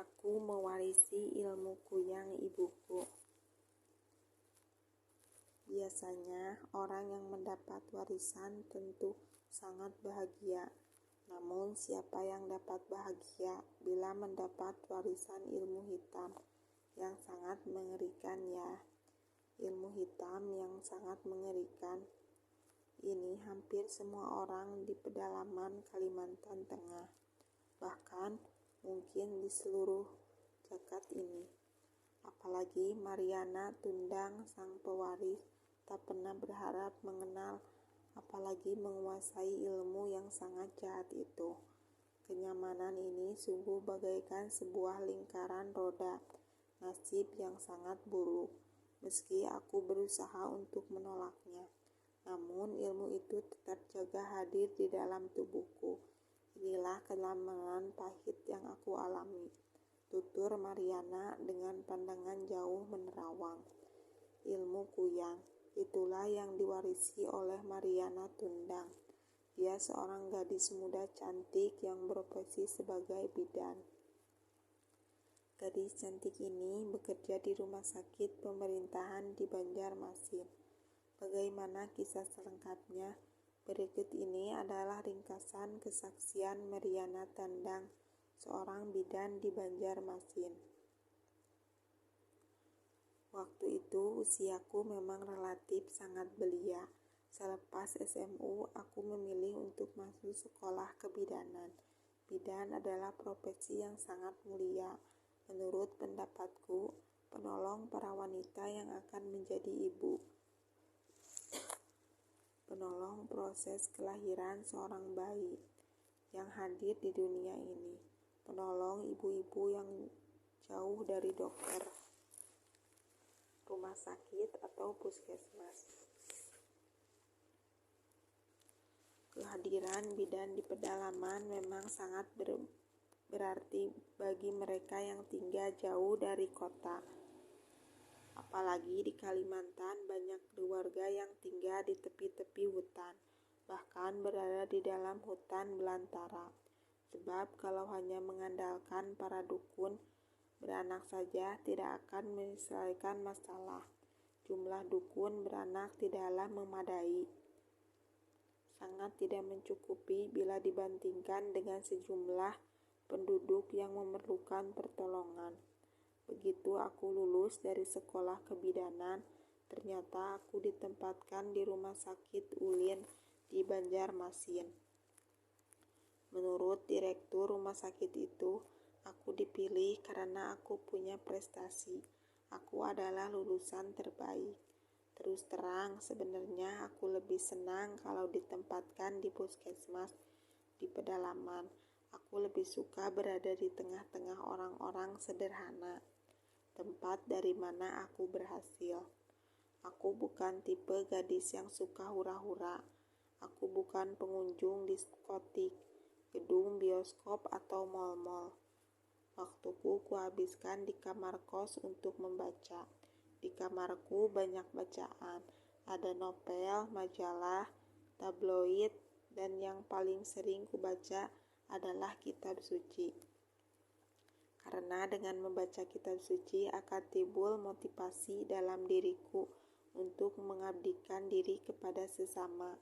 Aku mewarisi ilmuku yang ibuku. Biasanya, orang yang mendapat warisan tentu sangat bahagia. Namun, siapa yang dapat bahagia bila mendapat warisan ilmu hitam yang sangat mengerikan ya? Ilmu hitam yang sangat mengerikan. Ini hampir semua orang di pedalaman Kalimantan Tengah. Bahkan mungkin di seluruh jagat ini. Apalagi Mariana Tundang sang pewaris tak pernah berharap mengenal apalagi menguasai ilmu yang sangat jahat itu. Kenyamanan ini sungguh bagaikan sebuah lingkaran roda nasib yang sangat buruk. Meski aku berusaha untuk menolaknya, namun ilmu itu tetap jaga hadir di dalam tubuhku. Inilah kelamaran pahit yang aku alami, tutur Mariana dengan pandangan jauh menerawang. Ilmu kuyang, itulah yang diwarisi oleh Mariana Tundang. Dia seorang gadis muda cantik yang berprofesi sebagai bidan. Gadis cantik ini bekerja di rumah sakit pemerintahan di Banjarmasin. Bagaimana kisah selengkapnya? Berikut ini adalah ringkasan kesaksian Mariana Tundang, seorang bidan di Banjarmasin. Waktu itu usiaku memang relatif sangat belia. Selepas SMU, aku memilih untuk masuk sekolah kebidanan. Bidan adalah profesi yang sangat mulia. Menurut pendapatku, penolong para wanita yang akan menjadi ibu. Penolong proses kelahiran seorang bayi yang hadir di dunia ini. Penolong ibu-ibu yang jauh dari dokter, rumah sakit, atau puskesmas. Kehadiran bidan di pedalaman memang sangat berarti bagi mereka yang tinggal jauh dari kota. Apalagi di Kalimantan banyak keluarga yang tinggal di tepi-tepi hutan, bahkan berada di dalam hutan belantara. Sebab kalau hanya mengandalkan para dukun beranak saja tidak akan menyelesaikan masalah. Jumlah dukun beranak tidaklah memadai. Sangat tidak mencukupi bila dibandingkan dengan sejumlah penduduk yang memerlukan pertolongan. Begitu aku lulus dari sekolah kebidanan, ternyata aku ditempatkan di rumah sakit Ulin di Banjarmasin. Menurut direktur rumah sakit itu, aku dipilih karena aku punya prestasi. Aku adalah lulusan terbaik. Terus terang, sebenarnya aku lebih senang kalau ditempatkan di puskesmas di pedalaman. Aku lebih suka berada di tengah-tengah orang-orang sederhana, tempat dari mana aku berhasil. Aku bukan tipe gadis yang suka hura-hura. Aku bukan pengunjung diskotik, gedung bioskop, atau mal-mal. Waktuku kuhabiskan di kamar kos untuk membaca. Di kamarku banyak bacaan. Ada novel, majalah, tabloid, dan yang paling sering kubaca adalah kitab suci. Karena dengan membaca kitab suci akan timbul motivasi dalam diriku untuk mengabdikan diri kepada sesama,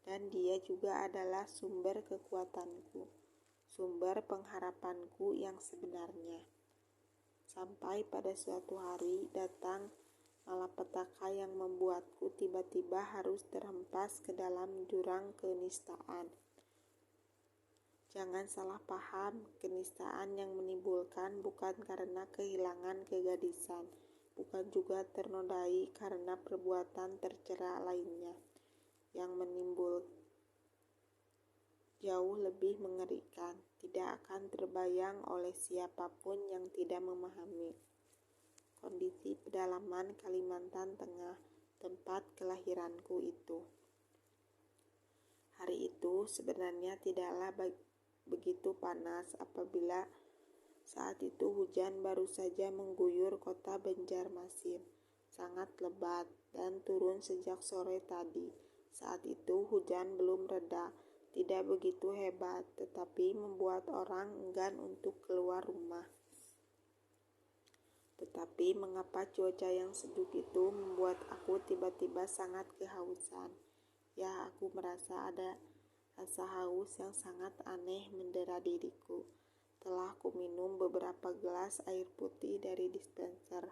dan dia juga adalah sumber kekuatanku, sumber pengharapanku yang sebenarnya. Sampai pada suatu hari datang malapetaka yang membuatku tiba-tiba harus terhempas ke dalam jurang kenistaan. Jangan salah paham, kenistaan yang menimbulkan bukan karena kehilangan kegadisan, bukan juga ternodai karena perbuatan tercela lainnya. Yang menimbul jauh lebih mengerikan, tidak akan terbayang oleh siapapun yang tidak memahami. Kondisi pedalaman Kalimantan Tengah, tempat kelahiranku itu. Hari itu sebenarnya tidaklah begitu panas apabila saat itu hujan baru saja mengguyur kota Banjarmasin. Sangat lebat dan turun sejak sore tadi. Saat itu hujan belum reda, tidak begitu hebat, tetapi membuat orang enggan untuk keluar rumah. Tetapi mengapa cuaca yang sejuk itu membuat aku tiba-tiba sangat kehausan? Ya, aku merasa ada rasa haus yang sangat aneh mendera diriku. Telah aku minum beberapa gelas air putih dari dispenser,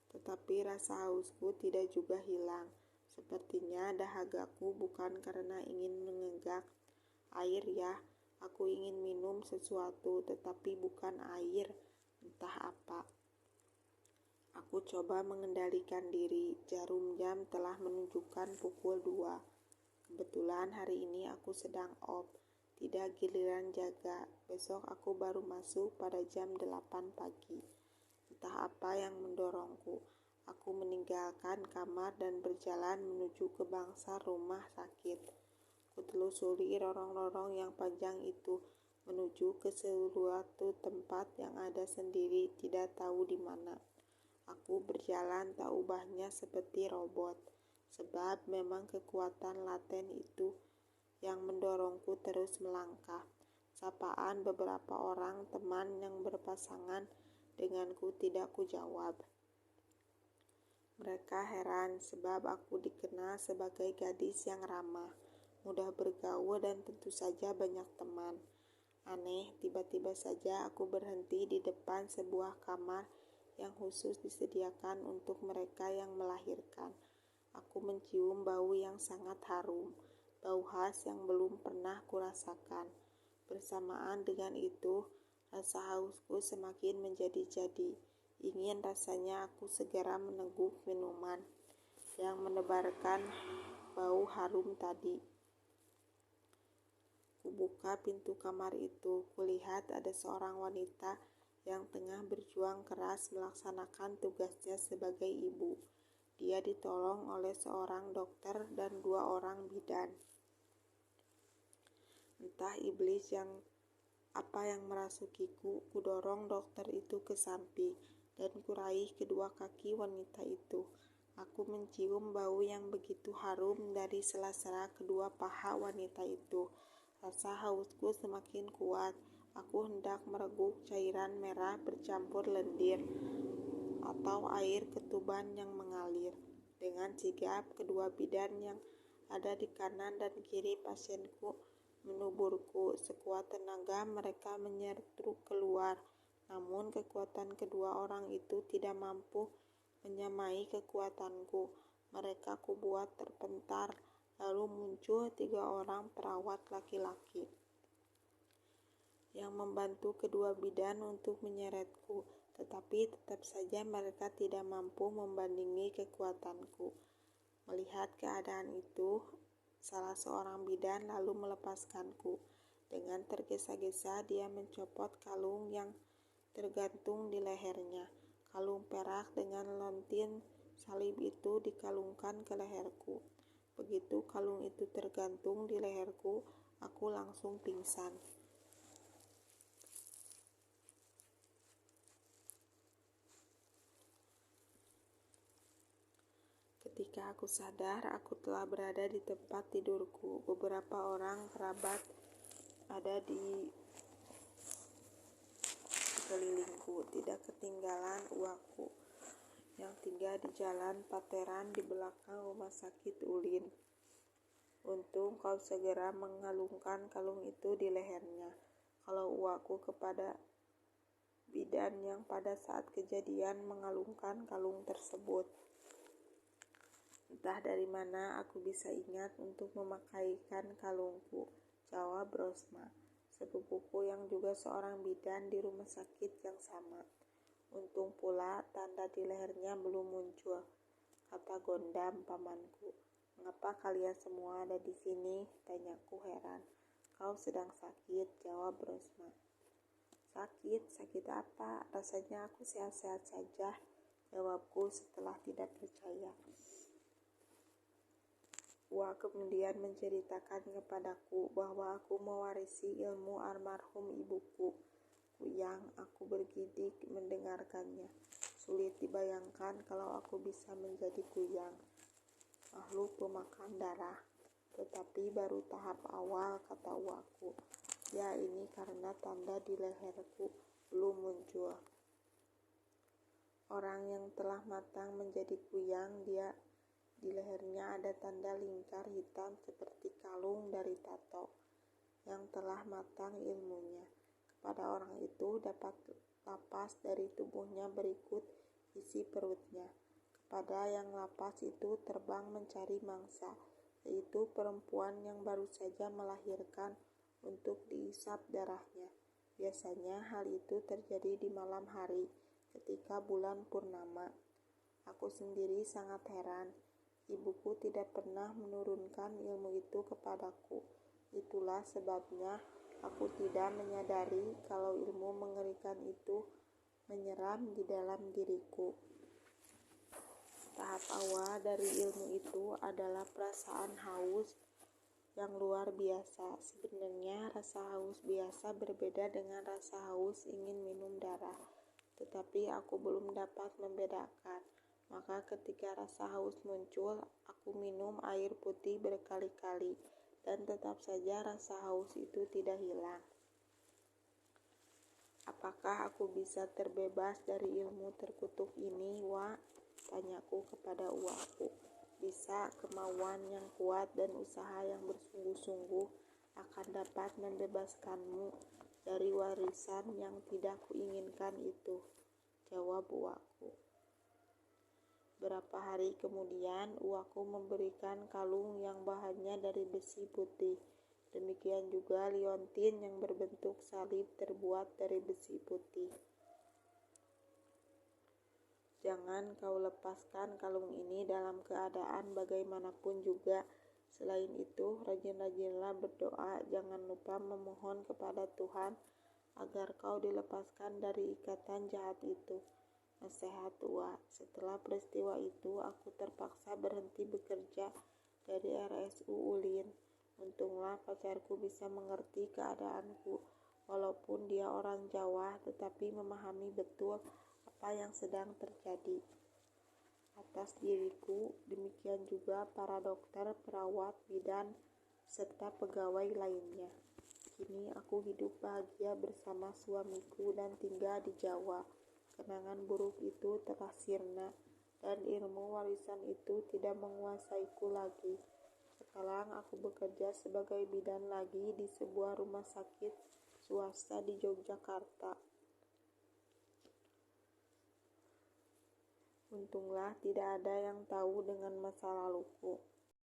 tetapi rasa hausku tidak juga hilang. Sepertinya dahagaku bukan karena ingin menenggak air ya. Aku ingin minum sesuatu, tetapi bukan air, entah apa. Aku coba mengendalikan diri. Jarum jam telah menunjukkan pukul 2. Kebetulan hari ini aku sedang off, tidak giliran jaga. Besok aku baru masuk pada jam 8 pagi. Entah apa yang mendorongku. Aku meninggalkan kamar dan berjalan menuju ke bangsa rumah sakit. Kutelusuri lorong-lorong yang panjang itu menuju ke suatu tempat yang ada sendiri, tidak tahu di mana. Aku berjalan tak ubahnya seperti robot, sebab memang kekuatan laten itu yang mendorongku terus melangkah. Sapaan beberapa orang teman yang berpasangan denganku tidak kujawab. Mereka heran sebab aku dikenal sebagai gadis yang ramah, mudah bergaul dan tentu saja banyak teman. Aneh, tiba-tiba saja aku berhenti di depan sebuah kamar yang khusus disediakan untuk mereka yang melahirkan. Aku mencium bau yang sangat harum, bau khas yang belum pernah kurasakan. Bersamaan dengan itu, rasa hausku semakin menjadi-jadi. Ingin rasanya aku segera meneguk minuman yang menebarkan bau harum tadi. Kubuka pintu kamar itu, kulihat ada seorang wanita yang tengah berjuang keras melaksanakan tugasnya sebagai ibu. Dia ditolong oleh seorang dokter dan 2 orang bidan. Entah iblis apa yang merasukiku, kudorong dokter itu ke samping dan kuraih kedua kaki wanita itu. Aku mencium bau yang begitu harum dari sela-sela kedua paha wanita itu. Rasa hausku semakin kuat. Aku hendak mereguk cairan merah bercampur lendir atau air ketuban yang mengalir. Dengan sigap, kedua bidan yang ada di kanan dan kiri pasienku menuburku. Sekuat tenaga mereka menyeruduk keluar, namun kekuatan kedua orang itu tidak mampu menyamai kekuatanku. Mereka kubuat terpentar, lalu muncul 3 orang perawat laki-laki yang membantu kedua bidan untuk menyeretku, tetapi tetap saja mereka tidak mampu membandingi kekuatanku. Melihat keadaan itu, salah seorang bidan lalu melepaskanku. Dengan tergesa-gesa dia mencopot kalung yang tergantung di lehernya. Kalung perak dengan lontin salib itu dikalungkan ke leherku. Begitu kalung itu tergantung di leherku, aku langsung pingsan. Ketika aku sadar, aku telah berada di tempat tidurku. Beberapa orang kerabat ada di sekelilingku, tidak ketinggalan uakku yang tinggal di Jalan Pateran di belakang rumah sakit Ulin. Untung kau segera mengalungkan kalung itu di lehernya. Kalau uakku kepada bidan yang pada saat kejadian mengalungkan kalung tersebut. Entah dari mana aku bisa ingat untuk memakaikan kalungku, jawab Rosma, sepupuku yang juga seorang bidan di rumah sakit yang sama. Untung pula tanda di lehernya belum muncul, kata Gondam pamanku. Mengapa kalian semua ada di sini? Tanyaku heran. Kau sedang sakit, jawab Rosma. Sakit apa? Rasanya aku sehat-sehat saja, jawabku setelah tidak percaya. Wak kemudian menceritakan kepadaku bahwa aku mewarisi ilmu almarhum ibuku. Kuyang, aku bergidik mendengarkannya. Sulit dibayangkan kalau aku bisa menjadi kuyang, makhluk pemakan darah. Tetapi baru tahap awal, kata Wakku. Ya, ini karena tanda di leherku belum muncul. Orang yang telah matang menjadi kuyang, dia di lehernya ada tanda lingkar hitam seperti kalung dari tato. Yang telah matang ilmunya, kepada orang itu dapat lapas dari tubuhnya berikut isi perutnya. Kepada yang lapas itu terbang mencari mangsa, yaitu perempuan yang baru saja melahirkan, untuk diisap darahnya. Biasanya hal itu terjadi di malam hari ketika bulan purnama. Aku sendiri sangat heran. Ibuku tidak pernah menurunkan ilmu itu kepadaku. Itulah sebabnya aku tidak menyadari kalau ilmu mengerikan itu menyeram di dalam diriku. Tahap awal dari ilmu itu adalah perasaan haus yang luar biasa. Sebenarnya rasa haus biasa berbeda dengan rasa haus ingin minum darah, tetapi aku belum dapat membedakan. Maka ketika rasa haus muncul, aku minum air putih berkali-kali, dan tetap saja rasa haus itu tidak hilang. Apakah aku bisa terbebas dari ilmu terkutuk ini, Wa? Tanyaku kepada uaku. Bisa, kemauan yang kuat dan usaha yang bersungguh-sungguh akan dapat membebaskanmu dari warisan yang tidak kuinginkan itu, jawab uaku. Berapa hari kemudian, uaku memberikan kalung yang bahannya dari besi putih. Demikian juga liontin yang berbentuk salib terbuat dari besi putih. Jangan kau lepaskan kalung ini dalam keadaan bagaimanapun juga. Selain itu, rajin-rajinlah berdoa, jangan lupa memohon kepada Tuhan agar kau dilepaskan dari ikatan jahat itu. Nasihat Ua. Setelah peristiwa itu, aku terpaksa berhenti bekerja dari RSU Ulin. Untunglah pacarku bisa mengerti keadaanku. Walaupun dia orang Jawa, tetapi memahami betul apa yang sedang terjadi atas diriku. Demikian juga para dokter, perawat, bidan, serta pegawai lainnya. Kini aku hidup bahagia bersama suamiku dan tinggal di Jawa. Kenangan buruk itu telah sirna, dan ilmu warisan itu tidak menguasaiku lagi. Sekarang aku bekerja sebagai bidan lagi di sebuah rumah sakit swasta di Yogyakarta. Untunglah tidak ada yang tahu dengan masa laluku.